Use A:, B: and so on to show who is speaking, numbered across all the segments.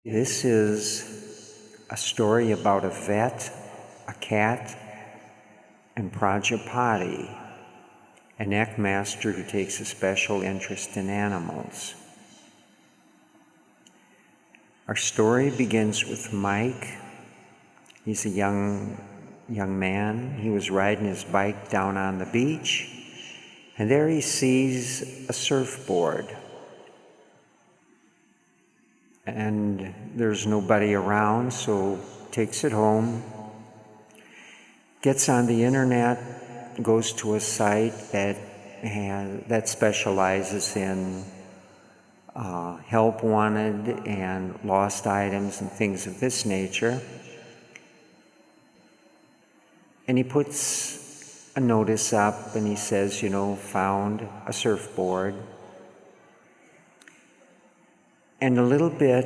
A: This is a story about a vet, a cat, and Prajapati, an equemaster who takes a special interest in animals. Our story begins with Mike. He's a young man. He was riding his bike down on the beach, and there he sees a surfboard. And there's nobody around, so takes it home, gets on the internet, goes to a site that specializes in help wanted and lost items and things of this nature. And he puts a notice up and he says, found a surfboard. And a little bit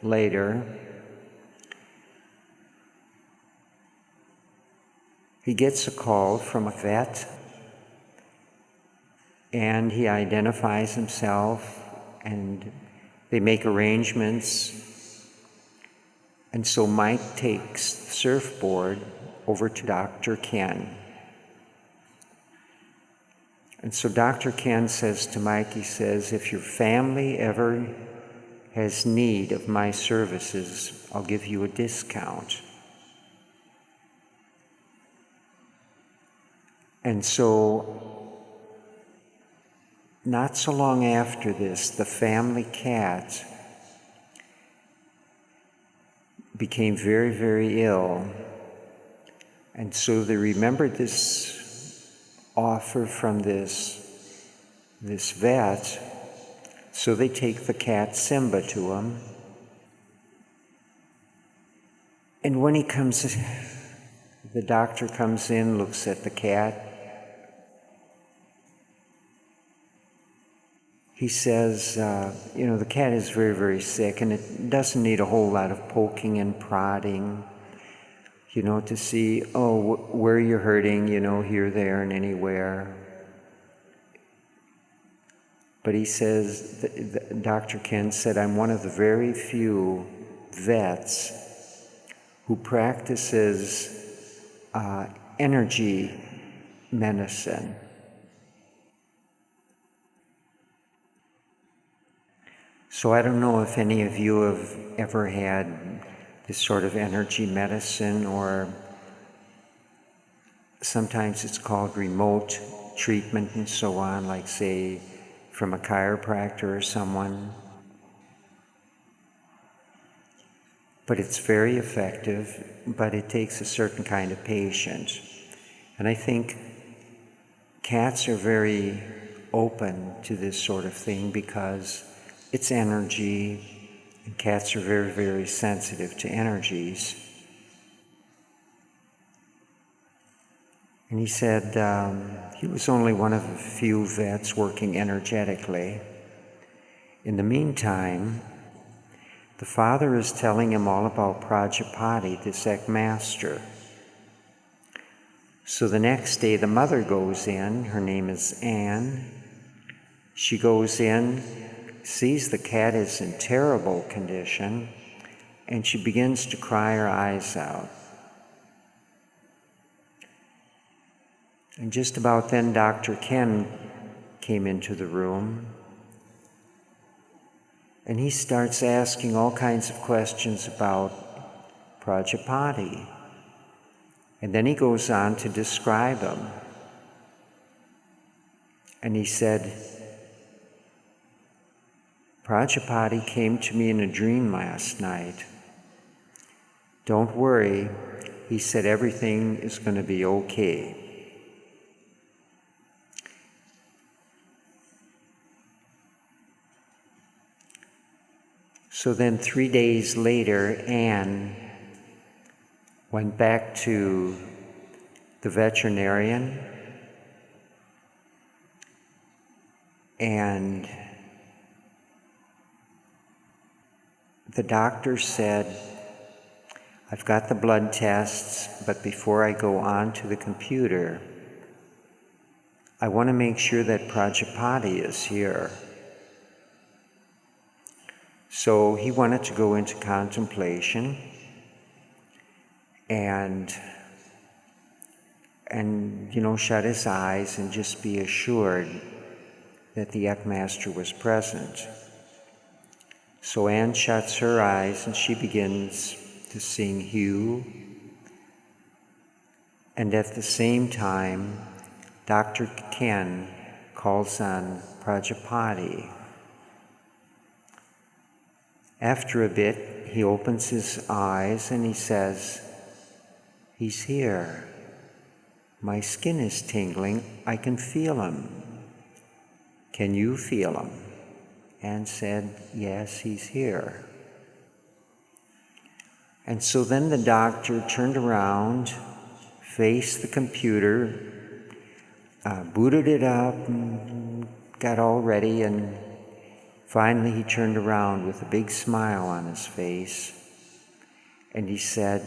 A: later, he gets a call from a vet, and he identifies himself, and they make arrangements. And so Mike takes the surfboard over to Dr. Ken. And so Dr. Ken says to Mike, he says, if your family ever has need of my services, I'll give you a discount. And so, not so long after this, the family cat became very, very ill. And so they remembered this offer from this vet, so they take the cat Simba to him. And when he comes, the doctor comes in, looks at the cat. He says, the cat is very, very sick, and it doesn't need a whole lot of poking and prodding, to see, where you're hurting, here, there, and anywhere. But he says, Dr. Ken said, I'm one of the very few vets who practices energy medicine. So I don't know if any of you have ever had this sort of energy medicine, or sometimes it's called remote treatment and so on, like say from a chiropractor or someone. But it's very effective, but it takes a certain kind of patient. And I think cats are very open to this sort of thing because it's energy, and cats are very, very sensitive to energies. And he said he was only one of a few vets working energetically. In the meantime, the father is telling him all about Prajapati, this equemaster. So the next day, the mother goes in. Her name is Anne. She goes in, sees the cat is in terrible condition, and she begins to cry her eyes out. And just about then, Dr. Ken came into the room, and he starts asking all kinds of questions about Prajapati. And then he goes on to describe him. And he said, Prajapati came to me in a dream last night. Don't worry, he said, everything is going to be okay. So then 3 days later, Anne went back to the veterinarian, and the doctor said, I've got the blood tests, but before I go on to the computer, I want to make sure that Prajapati is here. So he wanted to go into contemplation and shut his eyes and just be assured that the Eckmaster was present. So Anne shuts her eyes and she begins to sing Hugh. And at the same time, Dr. Ken calls on Prajapati. After a bit, he opens his eyes and he says, "He's here. My skin is tingling. I can feel him. Can you feel him?" Anne said, "Yes, he's here." And so then the doctor turned around, faced the computer, booted it up, and got all ready, and finally he turned around with a big smile on his face, and he said,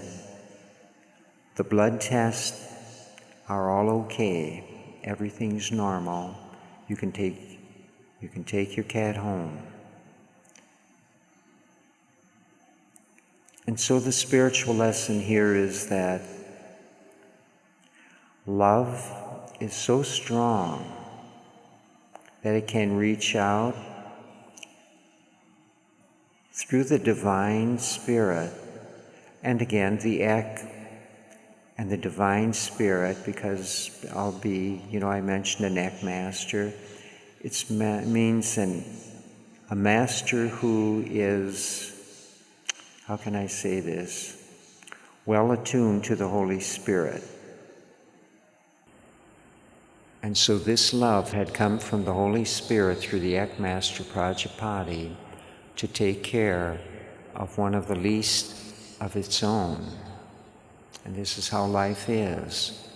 A: "The blood tests are all okay. Everything's normal. You can take your cat home." And so the spiritual lesson here is that love is so strong that it can reach out through the divine spirit, and again the Ek and the divine spirit, because I mentioned an Eckmaster. It means a master who is, how can I say this, well attuned to the Holy Spirit. And so this love had come from the Holy Spirit through the Eckmaster Prajapati to take care of one of the least of its own. And this is how life is.